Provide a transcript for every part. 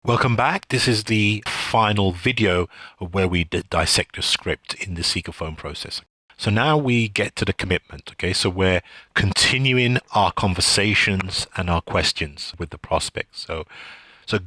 Welcome back. This is the final video of where we dissect a script in the Seeker phone process. So now we get to the commitment. Okay, so we're continuing our conversations and our questions with the prospect. So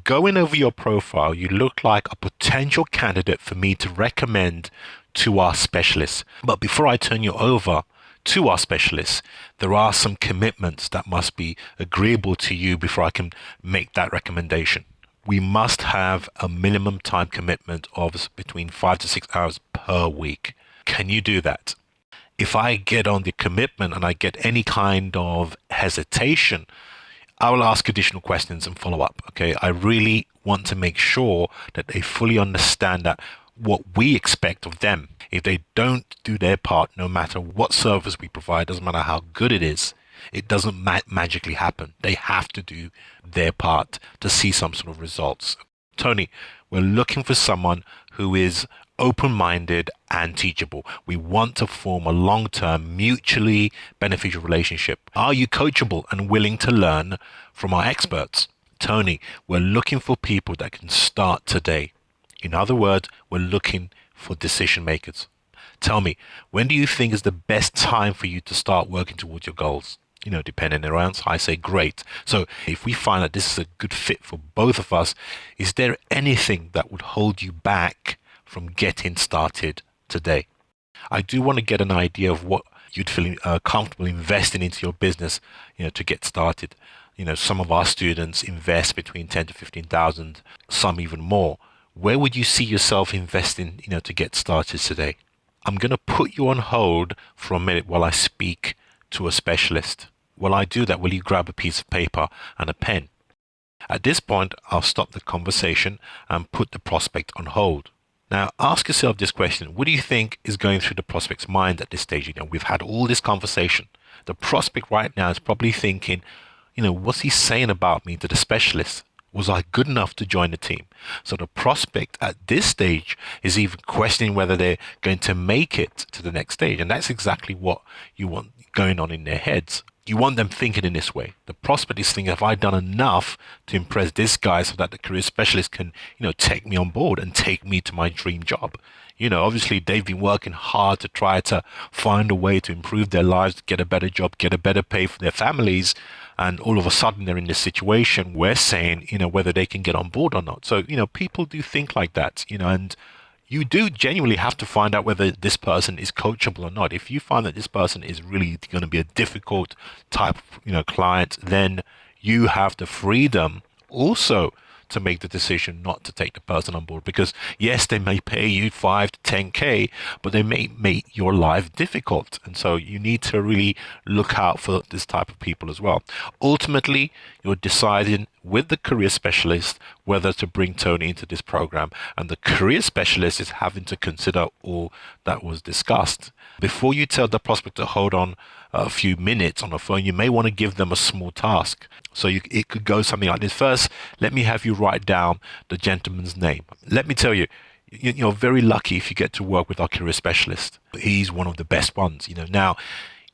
going over your profile, you look like a potential candidate for me to recommend to our specialists. But before I turn you over to our specialists, there are some commitments that must be agreeable to you before I can make that recommendation. We must have a minimum time commitment of between 5 to 6 hours per week. Can you do that? If I get on the commitment and I get any kind of hesitation, I will ask additional questions and follow up. Okay, I really want to make sure that they fully understand that what we expect of them. If they don't do their part, no matter what service we provide, doesn't matter how good it is, it doesn't magically happen. They have to do their part to see some sort of results. Tony, we're looking for someone who is open-minded and teachable. We want to form a long-term, mutually beneficial relationship. Are you coachable and willing to learn from our experts? Tony, we're looking for people that can start today. In other words, we're looking for decision makers. Tell me, when do you think is the best time for you to start working towards your goals? Depending around, so I say great. So if we find that this is a good fit for both of us, is there anything that would hold you back from getting started today? I do want to get an idea of what you'd feel comfortable investing into your business, to get started. Some of our students invest between 10 to 15,000, some even more. Where would you see yourself investing, to get started today? I'm going to put you on hold for a minute while I speak to a specialist. While I do that, will you grab a piece of paper and a pen? At this point, I'll stop the conversation and put the prospect on hold. Now, ask yourself this question. What do you think is going through the prospect's mind at this stage? We've had all this conversation. The prospect right now is probably thinking, what's he saying about me to the specialist? Was I good enough to join the team? So the prospect at this stage is even questioning whether they're going to make it to the next stage. And that's exactly what you want going on in their heads. You want them thinking in this way. The prospect is thinking, have I done enough to impress this guy so that the career specialist can, take me on board and take me to my dream job? Obviously they've been working hard to try to find a way to improve their lives, to get a better job, get a better pay for their families. And all of a sudden they're in this situation. We're saying, whether they can get on board or not. So, people do think like that, and you do genuinely have to find out whether this person is coachable or not. If you find that this person is really going to be a difficult type, client, then you have the freedom also to make the decision not to take the person on board, because yes, they may pay you 5 to 10K, but they may make your life difficult. And so you need to really look out for this type of people as well. Ultimately, you're deciding with the career specialist whether to bring Tony into this program, and the career specialist is having to consider all that was discussed. Before you tell the prospect to hold on a few minutes on the phone, you may want to give them a small task. So it could go something like this. First, let me have you write down the gentleman's name. Let me tell you, you're very lucky if you get to work with our career specialist. He's one of the best ones. Now,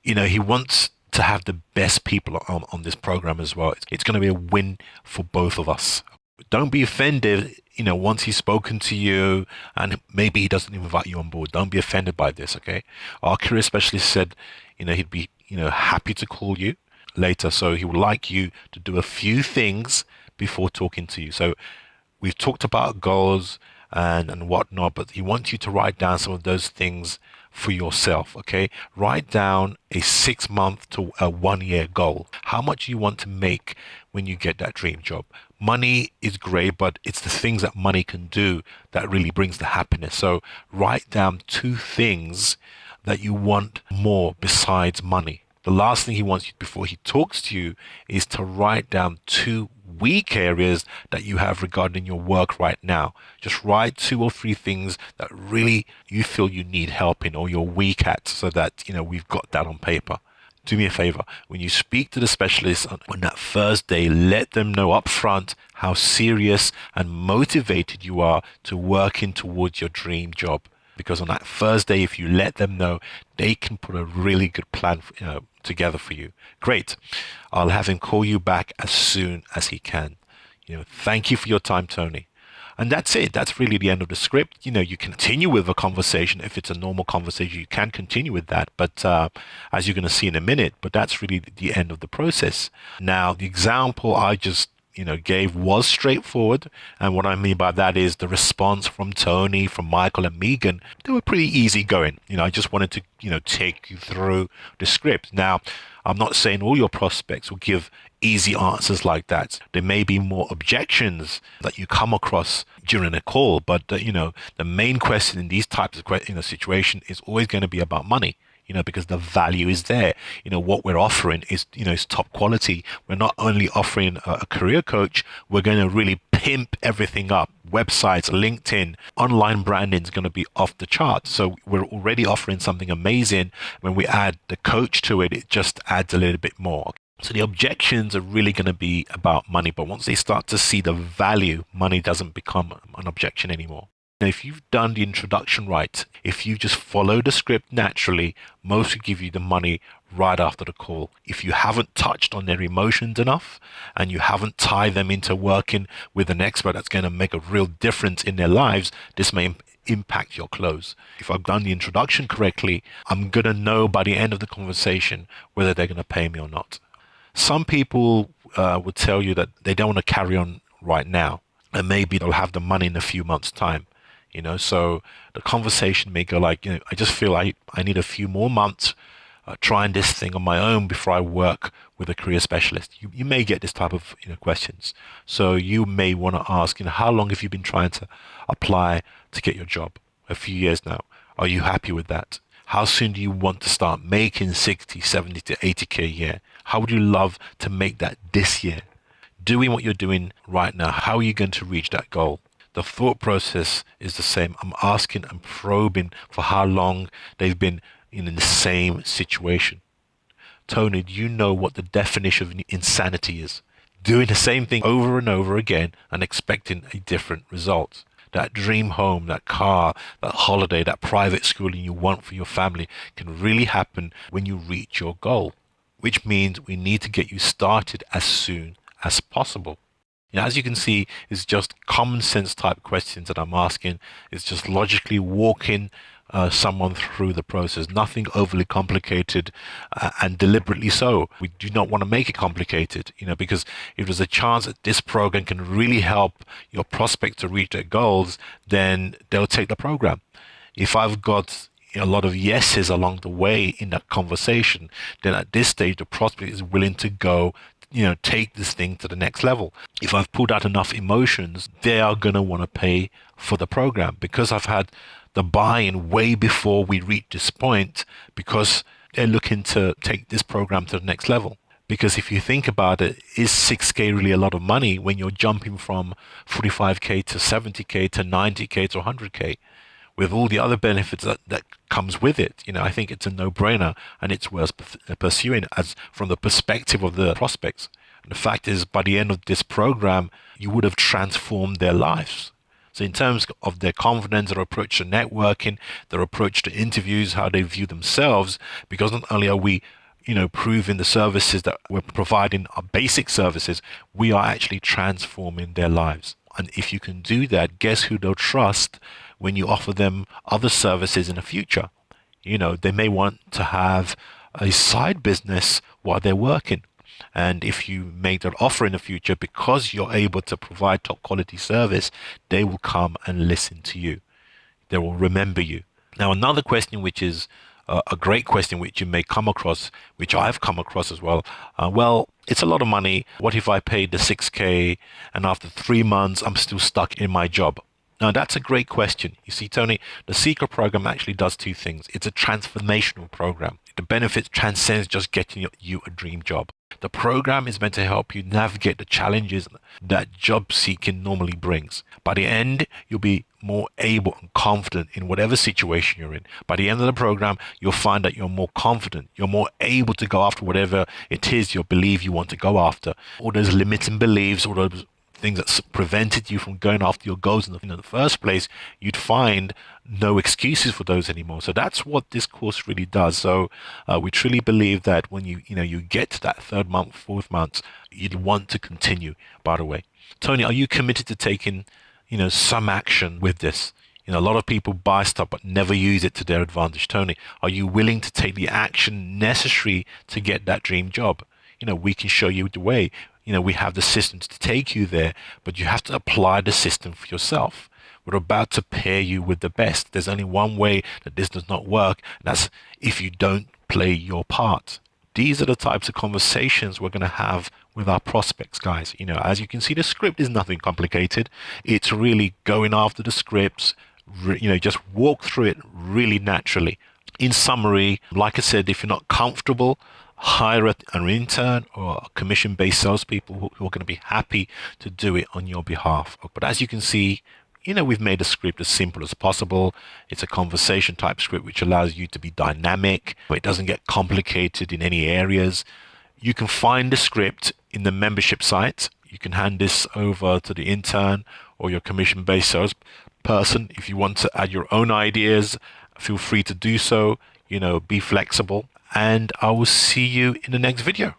he wants to have the best people on this program as well. It's going to be a win for both of us. Don't be offended, once he's spoken to you and maybe he doesn't invite you on board. Don't be offended by this, okay? Our career specialist said, he'd be, happy to call you later. So he would like you to do a few things before talking to you. So we've talked about goals and whatnot, but he wants you to write down some of those things for yourself, okay? Write down a 6-month to a 1-year goal. How much you want to make when you get that dream job. Money is great, but it's the things that money can do that really brings the happiness. So write down 2 things that you want more besides money. The last thing he wants you before he talks to you is to write down 2 weak areas that you have regarding your work right now. Just write 2 or 3 things that really you feel you need help in or you're weak at, so that we've got that on paper. Do me a favor, when you speak to the specialist on that first day, let them know up front how serious and motivated you are to working towards your dream job. Because on that first day, if you let them know, they can put a really good plan together for you. Great. I'll have him call you back as soon as he can. Thank you for your time, Tony. And that's it. That's really the end of the script. You continue with a conversation. If it's a normal conversation, you can continue with that. But as you're going to see in a minute, but that's really the end of the process. Now, the example I just gave was straightforward. And what I mean by that is the response from Tony, from Michael and Megan, they were pretty easy going. I just wanted to, take you through the script. Now, I'm not saying all your prospects will give easy answers like that. There may be more objections that you come across during a call, but the main question in these types of situation is always going to be about money. Because the value is there. What we're offering is top quality. We're not only offering a career coach, we're going to really pimp everything up. Websites, LinkedIn, online branding is going to be off the charts. So we're already offering something amazing. When we add the coach to it, it just adds a little bit more. So the objections are really going to be about money. But once they start to see the value, money doesn't become an objection anymore. Now, if you've done the introduction right, if you just follow the script naturally, most will give you the money right after the call. If you haven't touched on their emotions enough and you haven't tied them into working with an expert that's going to make a real difference in their lives, this may impact your close. If I've done the introduction correctly, I'm going to know by the end of the conversation whether they're going to pay me or not. Some people would tell you that they don't want to carry on right now, and maybe they'll have the money in a few months' time. So the conversation may go like, I just feel I need a few more months trying this thing on my own before I work with a career specialist. You may get this type of questions. So you may want to ask, how long have you been trying to apply to get your job? A few years now. Are you happy with that? How soon do you want to start making 60, 70 to 80K a year? How would you love to make that this year? Doing what you're doing right now, how are you going to reach that goal? The thought process is the same. I'm asking and probing for how long they've been in the same situation. Tony, do you know what the definition of insanity is? Doing the same thing over and over again and expecting a different result. That dream home, that car, that holiday, that private schooling you want for your family can really happen when you reach your goal, which means we need to get you started as soon as possible. As you can see, it's just common sense type questions that I'm asking. It's just logically walking someone through the process, nothing overly complicated, and deliberately so. We do not want to make it complicated, because if there's a chance that this program can really help your prospect to reach their goals, then they'll take the program. If I've got a lot of yeses along the way in that conversation, then at this stage, the prospect is willing to go take this thing to the next level. If I've pulled out enough emotions, they are going to want to pay for the program because I've had the buy-in way before we reach this point, because they're looking to take this program to the next level. Because if you think about it, is 6K really a lot of money when you're jumping from 45K to 70K to 90K to 100K? With all the other benefits that comes with it, I think it's a no-brainer and it's worth pursuing as from the perspective of the prospects. And the fact is, by the end of this program, you would have transformed their lives. So in terms of their confidence, their approach to networking, their approach to interviews, how they view themselves, because not only are we proving the services that we're providing are basic services, we are actually transforming their lives. And if you can do that, guess who they'll trust when you offer them other services in the future? They may want to have a side business while they're working. And if you make that offer in the future, because you're able to provide top quality service, they will come and listen to you. They will remember you. Now, another question, which is a great question, which you may come across, which I've come across as well. Well, it's a lot of money. What if I paid the 6K and after 3 months, I'm still stuck in my job? Now, that's a great question. You see, Tony, the Seeker program actually does two things. It's a transformational program. The benefits transcends just getting you a dream job. The program is meant to help you navigate the challenges that job seeking normally brings. By the end, you'll be more able and confident in whatever situation you're in. By the end of the program, you'll find that you're more confident. You're more able to go after whatever it is you believe you want to go after. All those limiting beliefs, all those things that prevented you from going after your goals in the first place, you'd find no excuses for those anymore. So that's what this course really does. So we truly believe that when you get to that third month, fourth month, you'd want to continue. By the way, Tony, are you committed to taking some action with this? A lot of people buy stuff but never use it to their advantage. Tony, are you willing to take the action necessary to get that dream job? We can show you the way. We have the systems to take you there, but you have to apply the system for yourself. We're about to pair you with the best. There's only one way that this does not work, and that's if you don't play your part. These are the types of conversations we're going to have with our prospects, guys. As you can see, the script is nothing complicated. It's really going after the scripts, just walk through it really naturally. In summary, like I said, if you're not comfortable, hire an intern or commission-based salespeople who are going to be happy to do it on your behalf. But as you can see, we've made the script as simple as possible. It's a conversation type script which allows you to be dynamic. It doesn't get complicated in any areas. You can find the script in the membership site. You can hand this over to the intern or your commission-based salesperson. If you want to add your own ideas, feel free to do so. Be flexible. And I will see you in the next video.